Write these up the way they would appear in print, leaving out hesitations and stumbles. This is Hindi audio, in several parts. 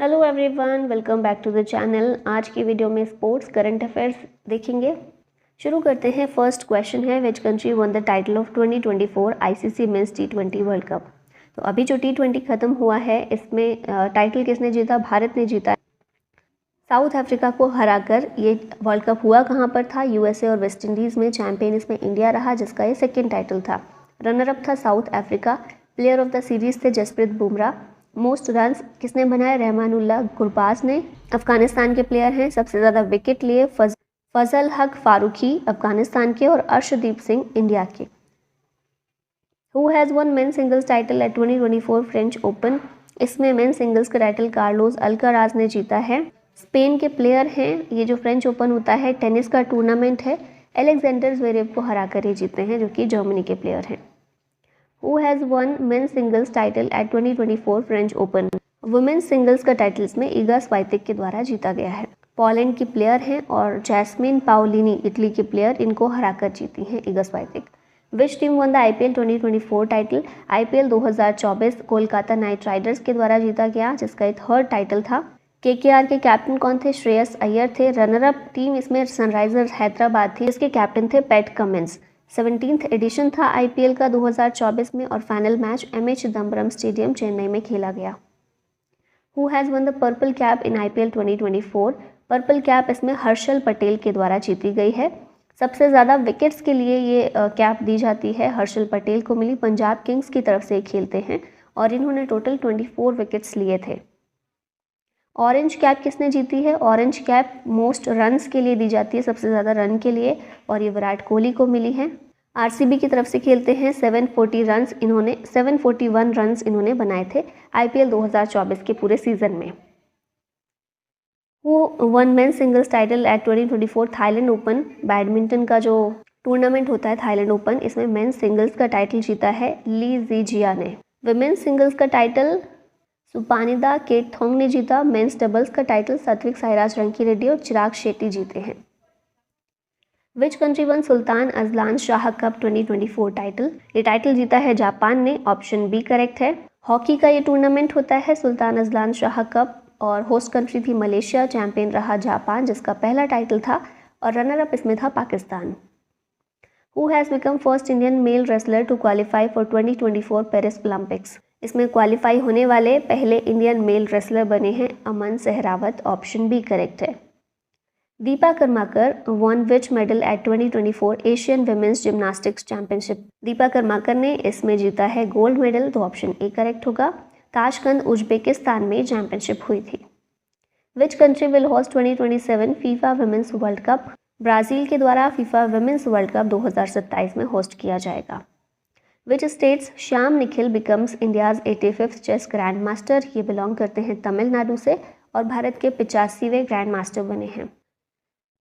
Hello everyone, welcome back to the channel. आज की वीडियो में स्पोर्ट्स करंट अफेयर्स देखेंगे। शुरू करते हैं। फर्स्ट क्वेश्चन है, which country won the title of 2024 ICC men's T20 world cup. तो अभी जो टी20 खत्म हुआ है, इसमें टाइटल किसने जीता? भारत ने जीता। साउथ अफ्रीका को हराकर। ये वर्ल्ड कप हुआ कहाँ पर था? यूएसए और वेस्ट इंडीज़ में। चैंपियन इसमें इंडिया रहा, जिसका ये सेकेंड टाइटल था। रनर अप था south Africa. Player of the series थे जसप्रीत बुमराह। मोस्ट रन्स किसने बनाए? रहमानुल्लाह गुरबाज ने, अफगानिस्तान के प्लेयर हैं। सबसे ज़्यादा विकेट लिए फजल हक फारूकी अफगानिस्तान के, और अर्शदीप सिंह इंडिया के। Who has one men's singles title eight 2024 French open. इसमें मेन सिंगल्स का टाइटल कार्लोस अल्काराज ने जीता है। स्पेन के प्लेयर हैं। ये जो फ्रेंच ओपन होता है, टेनिस का टूर्नामेंट है। एलेक्जेंडर ज़्वेरेव को हराकर ये जीते हैं, जो कि जर्मनी के प्लेयर हैं। Who has won men's singles title at 2024 French Open. Women's singles का टाइटल इसमें ईगा स्वाइतेक के द्वारा जीता गया है। पोलैंड की प्लेयर हैं, और जैस्मिन पाओलिनी इटली के प्लेयर, इनको हराकर जीती हैं Iga Swiatek. Which team won the IPL 2024 title. IPL 2024 Kolkata Knight Riders के द्वारा जीता गया, जिसका ये थर्ड टाइटल था। केकेआर के कैप्टन कौन थे? श्रेयस अय्यर थे। रनर अप टीम इसमें सनराइजर्स हैदराबाद थी, जिसके कैप्टन थे पैट कमिंस। 17th एडिशन था आईपीएल का 2024 में, और final match MA Chidambaram stadium Chennai में खेला गया। Who has one the purple cap in IPL 2024। Purple cap इसमें हर्षल पटेल के द्वारा जीती गई है। सबसे ज़्यादा विकेट्स के लिए ये कैप दी जाती है, हर्षल पटेल को मिली। पंजाब किंग्स की तरफ से खेलते हैं, और इन्होंने टोटल 24 विकेट्स लिए थे। ऑरेंज कैप किसने जीती है? ऑरेंज कैप मोस्ट रन्स के लिए दी जाती है, सबसे ज़्यादा रन के लिए, और ये विराट कोहली को मिली है। आरसीबी की तरफ से खेलते हैं। 741 रन्स इन्होंने बनाए थे आईपीएल 2024 के पूरे सीजन में। वो one men's singles title eight 2024 Thailand open. Badminton का जो टूर्नामेंट होता है थाईलैंड ओपन, इसमें मेन सिंगल्स का टाइटल जीता है ली जीजिया ने। विमेन्स सिंगल्स का टाइटल सुपानिदा केटथोंग ने जीता। मेंस डबल्स का टाइटल सात्विक साईराज रंकीरेड्डी और चिराग शेट्टी जीते हैं। Which country won Sultan Azlan Shah Cup 2024 title. ये टाइटल जीता है जापान ने। ऑप्शन बी करेक्ट है। हॉकी का ये टूर्नामेंट होता है सुल्तान अजलान शाह कप, और होस्ट कंट्री थी मलेशिया। चैंपियन रहा जापान, जिसका पहला टाइटल था, और रनर अप इसमें था Pakistan. Who has become first Indian male wrestler to qualify for 2024 Paris Olympics. इसमें क्वालिफाई होने वाले पहले इंडियन मेल रेसलर बने हैं अमन सहरावत। ऑप्शन बी करेक्ट है। Deepa Karmakar one which medal at 2024 Asian women's gymnastics championship. Deepa Karmakar ने इसमें जीता है गोल्ड मेडल, तो ऑप्शन ए करेक्ट होगा। ताशकंद उज्बेकिस्तान में चैंपियनशिप हुई थी। Which country will host 2027 FIFA women's world cup. Brazil के द्वारा फीफा विमेंस वर्ल्ड कप 2027 में होस्ट किया जाएगा। Which states Shyam Nikhil becomes India's 85th chess grand master. ये बिलोंग करते हैं तमिलनाडु से, और भारत के 85वें ग्रैंड मास्टर बने हैं।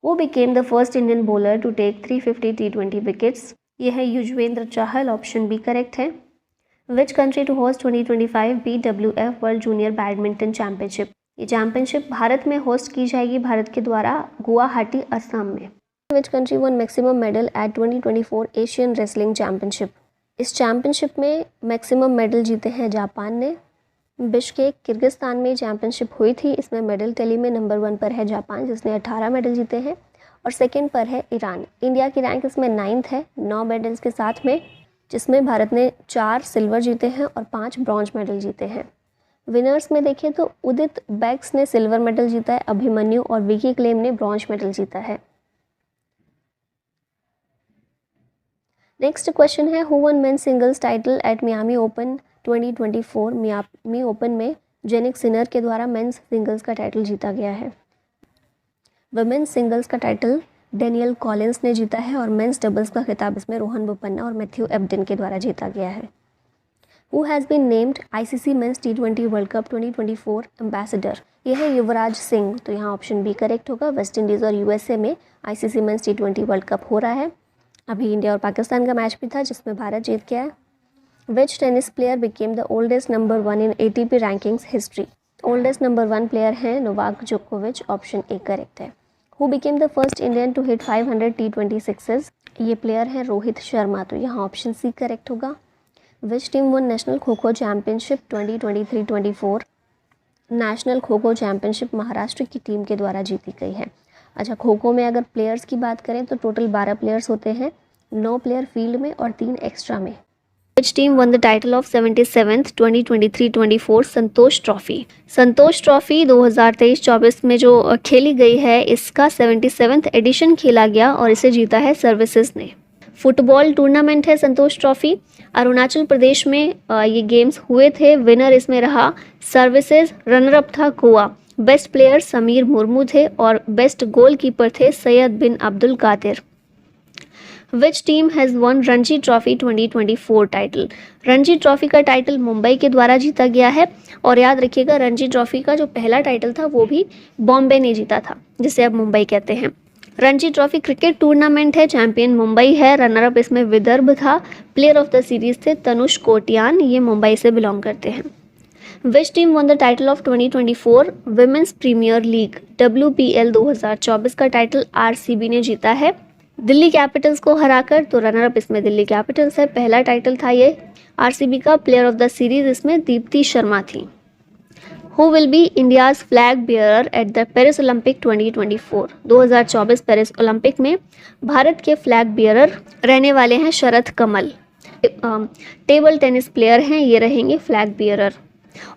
वो became the first Indian bowler to take 350 T20 wickets. ये है Yuzvendra Chahal. Option B correct है। Which country to host 2025 BWF world junior badminton championship. ये चैंपियनशिप भारत में होस्ट की जाएगी, भारत के द्वारा, गुवाहाटी असम में। विच country won maximum medal at 2024 Asian wrestling championship. इस चैंपियनशिप में मैक्सिमम मेडल जीते हैं जापान ने। बिश्केक किर्गिस्तान में चैंपियनशिप हुई थी। इसमें मेडल टैली में नंबर 1 पर है जापान, जिसने 18 मेडल जीते हैं, और सेकंड पर है ईरान। इंडिया की रैंक इसमें 9th है 9 मेडल्स के साथ में, जिसमें भारत ने 4 सिल्वर जीते हैं और 5 ब्रॉन्ज मेडल जीते हैं। विनर्स में देखें तो उदित बैक्स ने सिल्वर मेडल जीता है, अभिमन्यु और विकी क्लेम ने ब्रॉन्ज मेडल जीता है। नेक्स्ट क्वेश्चन है, who won men's singles title eight Miami open 2024। Miami open में जेनिक सिनर के द्वारा मेंस सिंगल्स का टाइटल जीता गया है। वुमेन्स सिंगल्स का टाइटल डेनियल कॉलिंस ने जीता है, और मेंस डबल्स का खिताब इसमें रोहन बोपन्ना और मैथ्यू एब्डन के द्वारा जीता गया है। Who has been named ICC men's T20 world cup 2024 ambassador. यह है युवराज सिंह, तो यहाँ ऑप्शन बी करेक्ट होगा। वेस्ट इंडीज़ और यूएसए में ICC men's T20 world cup हो रहा है। अभी इंडिया और पाकिस्तान का मैच भी था, जिसमें भारत जीत गया है। Which tennis player became the oldest number 1 in ATP rankings history. Oldest number 1 player हैं नोवाक जोकोविच। ऑप्शन ए करेक्ट है। Who became the first Indian to hit 500 T20 sixes. ये प्लेयर हैं रोहित शर्मा, तो यहाँ ऑप्शन सी करेक्ट होगा। विच team one national kho kho championship 2023-24। National kho kho championship Maharashtra की टीम के द्वारा जीती गई है। अच्छा, खो खो में अगर प्लेयर्स की बात करें तो टोटल 12 प्लेयर्स होते हैं, 9 प्लेयर फील्ड में और 3 एक्स्ट्रा में। Which team won the title of 77th 2023-24 Santosh trophy? Santosh trophy 2023-24 में जो खेली गई है, इसका 77th एडिशन खेला गया और इसे जीता है सर्विसेज ने। फुटबॉल टूर्नामेंट है संतोष ट्रॉफी। अरुणाचल प्रदेश में ये गेम्स हुए थे। विनर इसमें रहा सर्विसेज, रनर अप था गोवा। बेस्ट प्लेयर समीर मुर्मू थे और बेस्ट गोलकीपर थे Syed bin Abdul Qadir. Which team has won Ranji trophy 2024 title? Ranji trophy का टाइटल मुंबई के द्वारा जीता गया है और याद रखिएगा रणजी ट्रॉफी का जो पहला टाइटल था वो भी बॉम्बे ने जीता था, जिसे अब मुंबई कहते हैं। रणजी ट्रॉफी क्रिकेट टूर्नामेंट है, चैंपियन मुंबई है, रनर अप इसमें विदर्भ था, प्लेयर ऑफ द सीरीज थे तनुष कोटियान, ये मुंबई से बिलोंग करते हैं। Which team won the title of 2024 women's premier league? WPL 2024 का टाइटल RCB ने जीता है दिल्ली कैपिटल्स को हराकर, तो रनर अप इसमें दिल्ली कैपिटल्स है, पहला टाइटल था ये RCB का। प्लेयर ऑफ द सीरीज इसमें दीप्ति शर्मा थी। Who will be India's flag bearer at the Paris Olympic 2024? 2024 Paris Olympic में भारत के फ्लैग बेयरर रहने वाले हैं Sharath Kamal. Table tennis player हैं, ये रहेंगे फ्लैग बेयरर।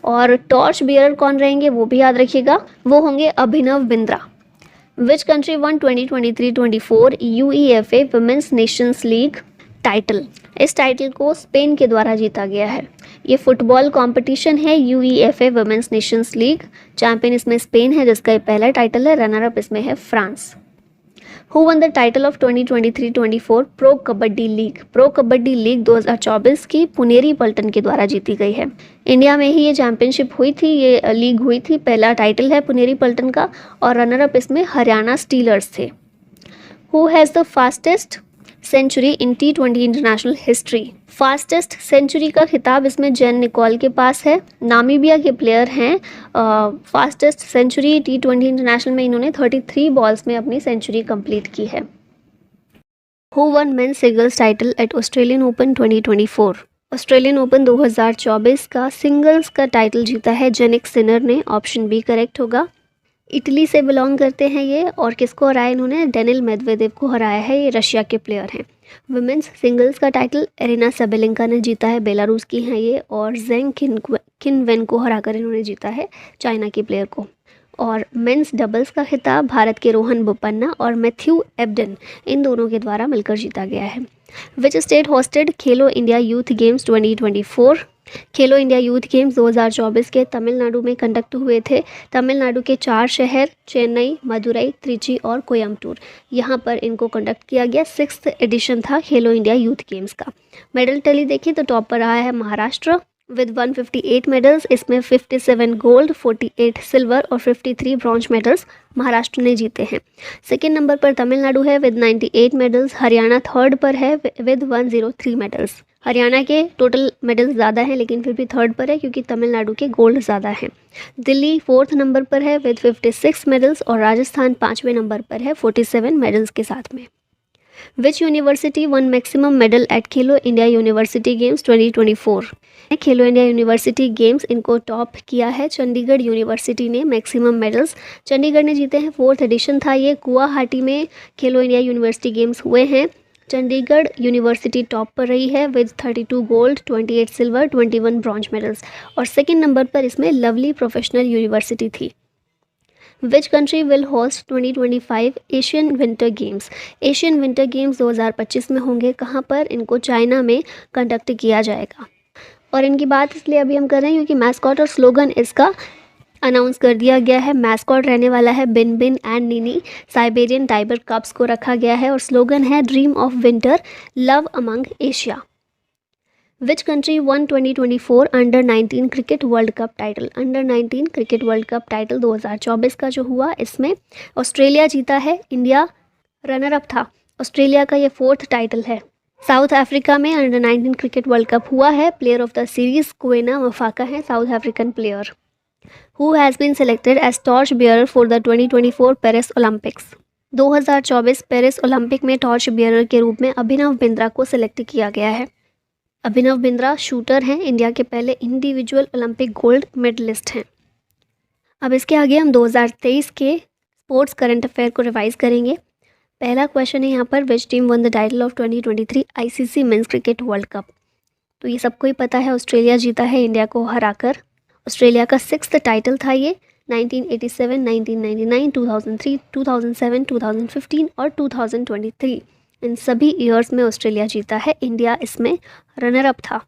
और टॉर्च बेयरर कौन रहेंगे वो भी याद रखिएगा, वो होंगे Abhinav Bindra. Which country won 2023-24 UEFA women's nations league title? इस टाइटल को स्पेन के द्वारा जीता गया है। ये फुटबॉल कंपटीशन है UEFA women's nations league, champion इसमें स्पेन है जिसका ये पहला टाइटल है, रनर अप इसमें है France. Who one the title of 2023-24 pro kabaddi league? Pro kabaddi league 2024 की पुनेरी पल्टन के द्वारा जीती गई है। इंडिया में ही ये चैंपियनशिप हुई थी, ये लीग हुई थी, पहला टाइटल है पुनेरी पल्टन का और रनर अप इसमें हरियाणा स्टीलर्स थे। Who has the fastest century in T20 international history? Fastest century का खिताब इसमें जेन निकोल के पास है, नामीबिया के प्लेयर हैं। फास्टेस्ट सेंचुरी T20 इंटरनेशनल में इन्होंने 33 बॉल्स में अपनी सेंचुरी कंप्लीट की है। Who won men's singles title at Australian Open 2024? Australian Open 2024 का सिंगल्स का टाइटल जीता है जेनिक सिनर ने, ऑप्शन बी करेक्ट होगा। इटली से बिलोंग करते हैं ये और किसको हराया इन्होंने? डेनिल मेदवेदेव को हराया है, ये रशिया के प्लेयर हैं। वुमेन्स सिंगल्स का टाइटल एरिना सबेलेंका ने जीता है, बेलारूस की हैं ये, और जेंग किनवेन को हराकर इन्होंने जीता है, चाइना के प्लेयर को। और मेंस डबल्स का खिताब भारत के रोहन बोपन्ना और मैथ्यू एब्डन, इन दोनों के द्वारा मिलकर जीता गया है। Which state hosted Khelo India youth games 2024? Khelo India youth games 2024 के तमिलनाडु में कंडक्ट हुए थे। तमिलनाडु के 4 शहर चेन्नई, मदुरई, त्रिची और कोयम्बटूर, यहाँ पर इनको कंडक्ट किया गया। 6th एडिशन था खेलो इंडिया यूथ गेम्स का। मेडल टैली देखिए तो टॉप पर रहा है महाराष्ट्र विद 158 मेडल्स, इसमें 57 गोल्ड, 48 सिल्वर और 53 ब्रॉन्ज मेडल्स महाराष्ट्र ने जीते हैं। सेकेंड नंबर पर तमिलनाडु है विद 98 मेडल्स, हरियाणा थर्ड पर है विद 103 मेडल्स। हरियाणा के टोटल मेडल्स ज़्यादा हैं लेकिन फिर भी थर्ड पर है क्योंकि तमिलनाडु के गोल्ड ज़्यादा हैं। दिल्ली 4th नंबर पर है विद 56 मेडल्स और राजस्थान 5वें नंबर पर है 47 मेडल्स के साथ में। Which university one maximum medal at Khelo India university games 2024? Khelo India university games इनको टॉप किया है चंडीगढ़ यूनिवर्सिटी ने, मैक्सिमम मेडल्स चंडीगढ़ ने जीते हैं। 4th एडिशन था ये, गुवाहाटी में खेलो इंडिया यूनिवर्सिटी गेम्स हुए हैं। चंडीगढ़ यूनिवर्सिटी टॉप पर रही है with 32 gold, 28 silver, 21 bronze medals और सेकेंड नंबर पर इसमें लवली प्रोफेशनल यूनिवर्सिटी थी। Which country will host 2025 Asian winter games? Asian winter games 2025 में होंगे, कहाँ पर? इनको चाइना में कंडक्ट किया जाएगा। और इनकी बात इसलिए अभी हम कर रहे हैं क्योंकि मैस्कॉट और स्लोगन इसका अनाउंस कर दिया गया है। मैस्कॉट रहने वाला है बिन बिन एंड नीनी, साइबेरियन टाइगर कप्स को रखा गया है और स्लोगन है dream of winter, love among Asia. Which country one 2024 under 19 cricket world cup title? Under 19 cricket world cup title 2024 का जो हुआ इसमें ऑस्ट्रेलिया जीता है, इंडिया रनर अप था। ऑस्ट्रेलिया का ये 4th टाइटल है। साउथ अफ्रीका में अंडर 19 क्रिकेट वर्ल्ड कप हुआ है, player of the series Kwena Maphaka है, South African player. Who has been selected as torch bearer for the 2024 Paris Olympics? 2024 Paris Olympic में टॉर्च बेयरर के रूप में अभिनव बिंद्रा को सिलेक्ट किया गया है। अभिनव बिंद्रा शूटर हैं, इंडिया के पहले इंडिविजुअल ओलंपिक गोल्ड मेडलिस्ट हैं। अब इसके आगे हम 2023 के स्पोर्ट्स करंट अफेयर को रिवाइज करेंगे। पहला क्वेश्चन है यहाँ पर, विच team won the title of 2023 ICC men's cricket world cup. तो ये सबको ही पता है, ऑस्ट्रेलिया जीता है इंडिया को हराकर। ऑस्ट्रेलिया का 6th टाइटल था ये। 1987, 1999, 2003, 2007, 2015 और 2023 इन सभी ईयर्स में ऑस्ट्रेलिया जीता है, इंडिया इसमें रनर अप था।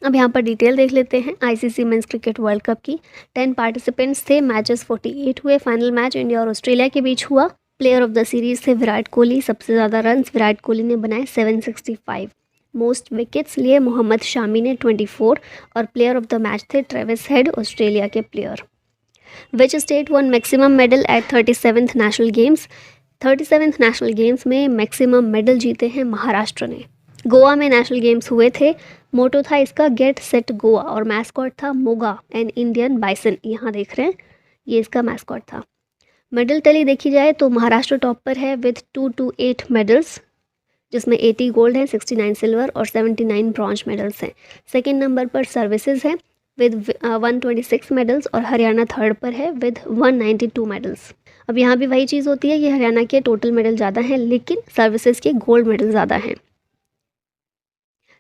अब यहाँ पर डिटेल देख लेते हैं ICC men's cricket world cup की। 10 पार्टिसिपेंट्स थे, मैचेस 48 हुए। फाइनल मैच इंडिया और ऑस्ट्रेलिया के बीच हुआ। प्लेयर ऑफ द सीरीज थे विराट कोहली, सबसे ज़्यादा रन्स विराट कोहली ने बनाए 765। मोस्ट विकेट्स लिए मोहम्मद शामी ने 24 और प्लेयर ऑफ द मैच थे ट्रेविस हेड, ऑस्ट्रेलिया के player. Which state one maximum medal at 37th national games. 37th national games में मैक्सिमम मेडल जीते हैं महाराष्ट्र ने। गोवा में नेशनल गेम्स हुए थे। मोटो था इसका गेट सेट गोवा और मैस्कॉट था मोगा एंड इंडियन बाइसन। यहाँ देख रहे हैं, ये इसका मैस्कॉट था। मेडल टैली देखी जाए तो महाराष्ट्र टॉप पर है विद 228 मेडल्स, जिसमें 80 गोल्ड है, 69 सिल्वर और 79 ब्रॉन्ज मेडल्स हैं। सेकेंड नंबर पर सर्विसेज है विद 126 मेडल्स और हरियाणा थर्ड पर है विद 192 मेडल्स। अब यहाँ भी वही चीज़ होती है कि हरियाणा के टोटल मेडल ज़्यादा हैं, लेकिन सर्विसेज के गोल्ड मेडल ज़्यादा हैं।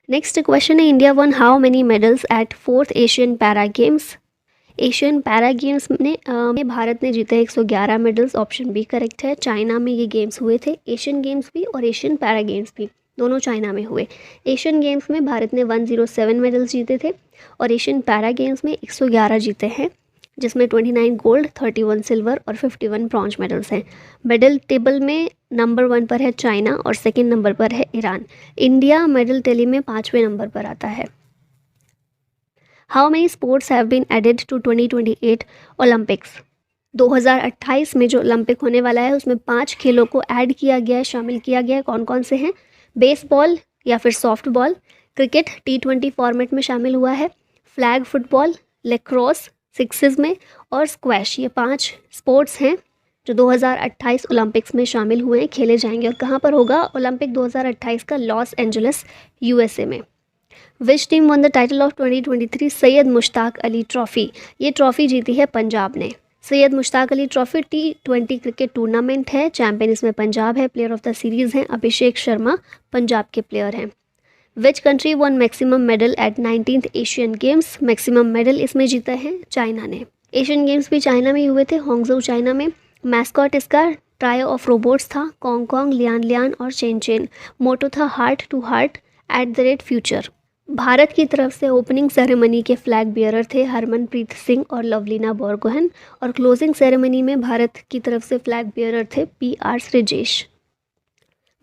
नेक्स्ट क्वेश्चन है, India one how many medals at 4th Asian para games. Asian para games में भारत ने जीते 111 मेडल्स, ऑप्शन बी करेक्ट है। चाइना में ये गेम्स हुए थे, एशियन गेम्स भी और एशियन पैरा गेम्स भी, दोनों चाइना में हुए। एशियन गेम्स में भारत ने 107 मेडल्स जीते थे और एशियन पैरा गेम्स में 111 जीते हैं, जिसमें 29 गोल्ड, 31 सिल्वर और 51 ब्रॉन्ज मेडल्स हैं। मेडल टेबल में नंबर 1 पर है चाइना और सेकेंड नंबर पर है ईरान। इंडिया मेडल टैली में 5वें नंबर पर आता है। How many sports have been added to 2028 Olympics. 2028 में जो ओलंपिक होने वाला है उसमें 5 खेलों को ऐड किया गया है, शामिल किया गया है। कौन कौन से हैं? बेसबॉल या फिर soft ball, cricket T20 format में शामिल हुआ है, फ्लैग फुटबॉल, लेक्रोस सिक्सेस में और स्क्वैश। ये 5 स्पोर्ट्स हैं जो 2028 ओलंपिक्स में शामिल हुए हैं, खेले जाएंगे। और कहाँ पर होगा ओलंपिक 2028 का? लॉस एंजलिस USA में। विच team won the title of 2023 Syed Mushtaq Ali trophy. ये ट्रॉफी जीती है पंजाब ने। Syed Mushtaq Ali trophy T20 cricket tournament है, चैंपियन इसमें पंजाब है। प्लेयर ऑफ द सीरीज़ हैं अभिषेक शर्मा, पंजाब के प्लेयर हैं। Which country won maximum medal at 19th Asian games. Maximum medal इसमें जीता है चाइना ने। एशियन गेम्स भी चाइना में ही हुए थे, होंगजो चाइना में। मैस्कॉट इसका ट्रायो ऑफ रोबोट्स था, कॉन्ग कॉन्ग, लियान लियान और चेन चेन। मोटो था heart to heart @future. Bharat की तरफ से ओपनिंग सेरेमनी के फ्लैग बियरर थे हरमनप्रीत सिंह और लवलीना बोरगोहन, और क्लोजिंग सेरेमनी में भारत की तरफ से फ्लैग बियरर थे PR श्रीजेश।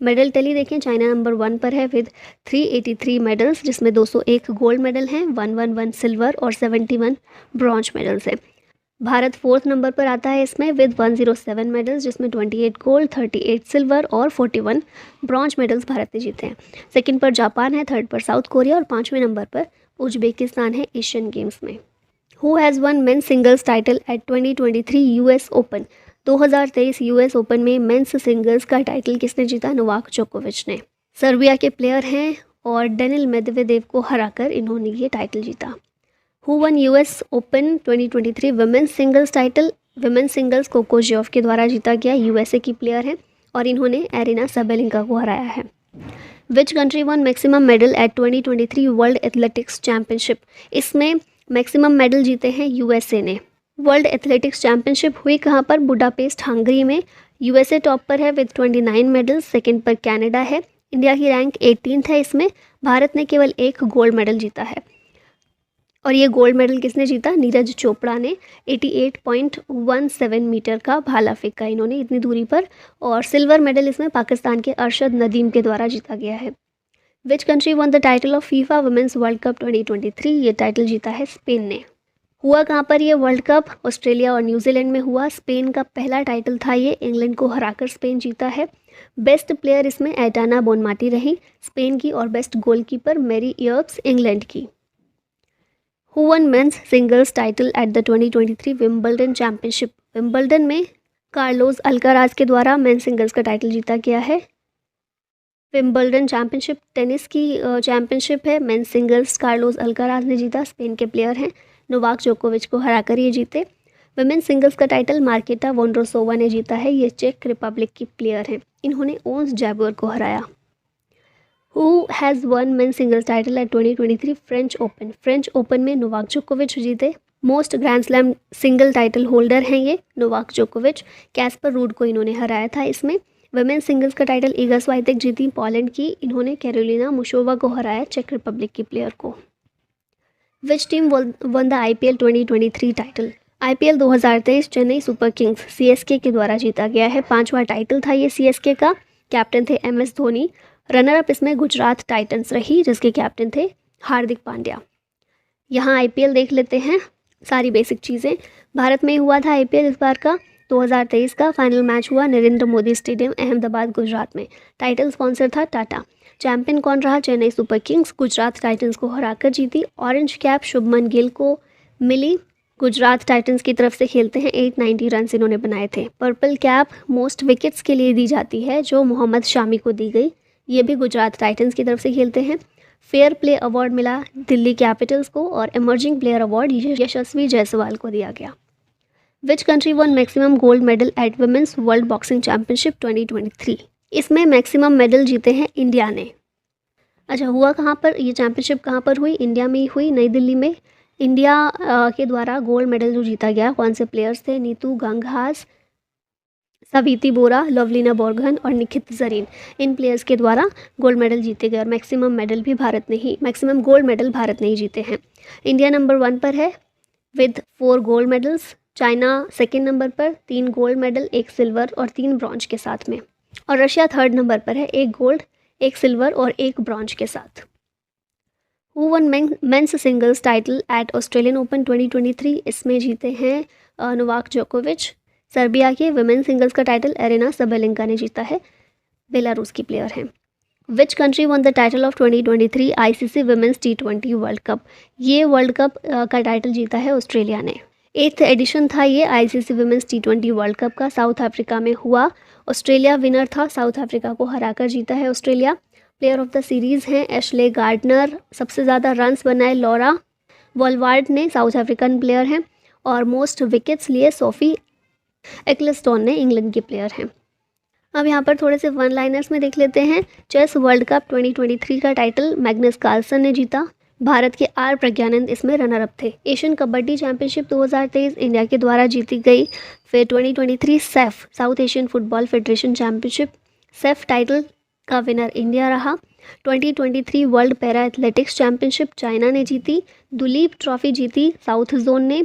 मेडल टैली देखें, चाइना नंबर 1 पर है विद 383 मेडल्स, जिसमें 201 गोल्ड मेडल हैं, 111 सिल्वर और 71 ब्रॉन्ज मेडल्स हैं। भारत 4th नंबर पर आता है इसमें विद 107 मेडल्स, जिसमें 28 गोल्ड, 38 सिल्वर और 41 ब्रॉन्ज मेडल्स भारत ने जीते हैं। सेकंड पर जापान है, थर्ड पर साउथ कोरिया और 5वें नंबर पर उज्बेकिस्तान है एशियन गेम्स में। Who has one men's singles title eight 2023 US open. 2023 US open में मेंस सिंगल्स का टाइटल किसने जीता? नोवाक जोकोविच ने। सर्बिया के प्लेयर हैं और डेनिल मेदवेदेव को हराकर इन्होंने ये टाइटल जीता। Who won US open 2023 women's singles title. Women's singles Coco Gauff के द्वारा जीता गया, USA की प्लेयर हैं और इन्होंने एरिना सबेलिंका को हराया है। Which country won maximum medal at 2023 world athletics championship. इसमें मैक्सिमम मेडल जीते हैं USA ने। वर्ल्ड एथलेटिक्स चैम्पियनशिप हुई कहाँ पर? बुडापेस्ट हंगरी में। USA टॉप पर है विद 29 मेडल्स, सेकंड पर कनाडा है। इंडिया की रैंक 18th है इसमें। भारत ने केवल 1 गोल्ड मेडल जीता है और ये गोल्ड मेडल किसने जीता? नीरज चोपड़ा ने। 88.17 मीटर का भाला फेंका इन्होंने इतनी दूरी पर, और सिल्वर मेडल इसमें पाकिस्तान के अरशद नदीम के द्वारा जीता गया है। Which country won the title of FIFA women's world cup 2023। ये टाइटल जीता है स्पेन ने। हुआ कहाँ पर ये वर्ल्ड कप? ऑस्ट्रेलिया और न्यूजीलैंड में हुआ। स्पेन का पहला टाइटल था ये, इंग्लैंड को हराकर स्पेन जीता है। बेस्ट प्लेयर इसमें एटाना बोनमाटी रही स्पेन की, और बेस्ट गोलकीपर मैरी इयर्क्स इंग्लैंड की। Who won men's singles title at the 2023 Wimbledon championship. Wimbledon में कार्लोस अल्काराज के द्वारा मेंस सिंगल्स का टाइटल जीता गया है। विंबलडन चैंपियनशिप टेनिस की चैंपियनशिप है। मेंस सिंगल्स कार्लोस अल्काराज ने जीता, स्पेन के प्लेयर हैं। नोवाक जोकोविच को हराकर ये जीते। वुमेन सिंगल्स का टाइटल मार्केटा वोंड्रोसोवा ने जीता है। ये चेक रिपब्लिक की प्लेयर हैं। इन्होंने ओन्स जैबुअर को हराया। Who has one men's singles title eight 2023 French open. French open में नोवाक जोकोविच जीते। Most grand slam single title holder हैं ये नोवाक जोकोविच। कैस्पर रूड को इन्होंने हराया था इसमें। वुमेन सिंगल्स का टाइटल इगा स्वाइतेक जीती पोलैंड की। इन्होंने कैरोलिना मुशोवा को हराया चेक रिपब्लिक की प्लेयर को। विच team won the IPL 2023 title. IPL 2023 Chennai super Kings CSK के द्वारा जीता गया है। 5वां टाइटल था ये CSK का। कैप्टन थे MS धोनी। रनर अप इसमें गुजरात टाइटंस रही जिसके कैप्टन थे हार्दिक पांड्या। यहाँ IPL देख लेते हैं सारी बेसिक चीज़ें। भारत में हुआ था IPL इस बार का 2023 का। फाइनल मैच हुआ नरेंद्र मोदी स्टेडियम अहमदाबाद गुजरात में। टाइटल स्पॉन्सर था टाटा। चैंपियन कौन रहा? Chennai super Kings Gujarat Titans को हराकर जीती। ऑरेंज कैप शुभमन गिल को मिली। गुजरात टाइटंस की तरफ से खेलते हैं। 890 रन इन्होंने बनाए थे। पर्पल कैप मोस्ट विकेट्स के लिए दी जाती है जो मोहम्मद शामी को दी गई। ये भी गुजरात टाइटंस की तरफ से खेलते हैं। फेयर प्ले अवार्ड मिला दिल्ली कैपिटल्स को और emerging player award Yashasvi Jaiswal को दिया गया। Which country won maximum gold medal at women's world boxing championship 2023। इसमें मैक्सिमम मेडल जीते हैं इंडिया ने। अच्छा, हुआ कहाँ पर ये चैंपियनशिप? कहाँ पर हुई? इंडिया में ही हुई, नई दिल्ली में। इंडिया के द्वारा गोल्ड मेडल जो जीता गया, कौन से प्लेयर्स थे? नीतू गंगहास, सविति बोरा, लवलीना बोरगोहेन और निखित जरीन। इन प्लेयर्स के द्वारा गोल्ड मेडल जीते गए और मैक्सिमम गोल्ड मेडल भारत ने ही जीते हैं। इंडिया नंबर 1 पर है with 4 gold medals. China second number पर 3 गोल्ड मेडल, 1 सिल्वर और 3 ब्रॉन्ज के साथ में। और रशिया थर्ड नंबर पर है 1 गोल्ड, 1 सिल्वर और 1 ब्रॉन्ज के साथ। Who won men's singles title at Australian open 2023। इसमें जीते हैं नोवाक जोकोविच सर्बिया के। वुमेन सिंगल्स का टाइटल एरेना सबेलेंका ने जीता है, बेलारूस की प्लेयर हैं। Which country won the title of 2023 ICC women's T20 world cup. ये वर्ल्ड कप का टाइटल जीता है ऑस्ट्रेलिया ने। 8th एडिशन था ये ICC women's T20 world cup का। साउथ अफ्रीका में हुआ। ऑस्ट्रेलिया विनर था, साउथ अफ्रीका को हराकर जीता है Australia. Player of the series हैं एशले गार्डनर। सबसे ज़्यादा रन्स बनाए लॉरा वॉलवार्ड ने, साउथ अफ्रीकन प्लेयर हैं। और मोस्ट विकेट्स लिए सोफी एक्लेस्टोन ने, इंग्लैंड के प्लेयर हैं। अब यहाँ पर थोड़े से वन लाइनर्स में देख लेते हैं। चेस वर्ल्ड कप 2023 का टाइटल मैग्नस कार्लसन ने जीता। भारत के R प्रज्ञानंद इसमें रनर अप थे। एशियन कबड्डी चैंपियनशिप 2023 इंडिया के द्वारा जीती गई। फिर 2023 safe south Asian football federation championship, safe title का विनर इंडिया रहा। 2023 world para athletics championship China ने जीती। दुलीप ट्रॉफी जीती साउथ जोन ने।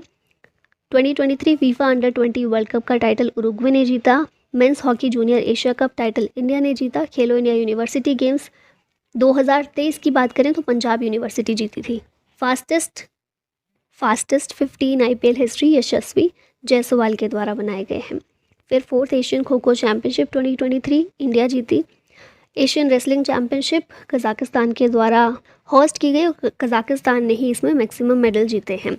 2023 फीफा अंडर 20 वर्ल्ड कप का टाइटल उरुग्वे ने जीता। Men's hockey junior Asia cup title India ने जीता। खेलो इंडिया यूनिवर्सिटी गेम्स 2023 की बात करें तो पंजाब यूनिवर्सिटी जीती थी। फास्टेस्ट 15 IPL हिस्ट्री यशस्वी जायसवाल के द्वारा बनाए गए हैं। फिर 4th Asian kho kho championship 2023 India जीती। एशियन रेसलिंग चैंपियनशिप कजाकिस्तान के द्वारा होस्ट की गई। कजाकिस्तान ने ही इसमें मैक्सिमम मेडल जीते हैं।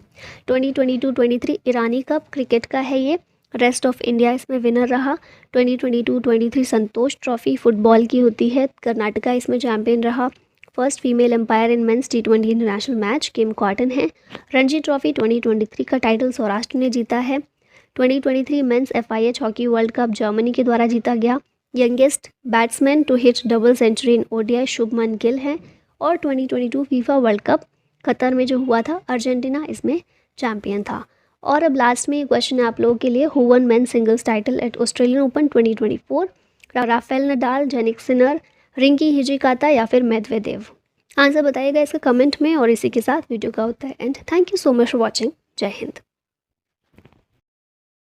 2022-23 ईरानी कप क्रिकेट का है ये। रेस्ट ऑफ इंडिया इसमें विनर रहा। 2022-23 संतोष ट्रॉफी फुटबॉल की होती है, कर्नाटका इसमें चैंपियन रहा। First female umpire in men's T20 international match Kim Cotton है। रणजी ट्रॉफी 2023 का टाइटल सौराष्ट्र ने जीता है। 2023 men's FIH hockey world cup Germany के द्वारा जीता गया। Youngest batsman to hit double century in ODI Shubman Gill है। और 2022 फीफा वर्ल्ड कप कतर में जो हुआ था, अर्जेंटीना इसमें चैंपियन था। और अब लास्ट में ये क्वेश्चन है आप लोगों के लिए, who won men's singles title at Australian Open 2024। Rafael Nadal, Jannik Sinner, Rinky Hijikata या फिर मेदवेदेव। आंसर बताइएगा इसका कमेंट में। और इसी के साथ वीडियो का होता है and. Thank you so much for watching. जय हिंद।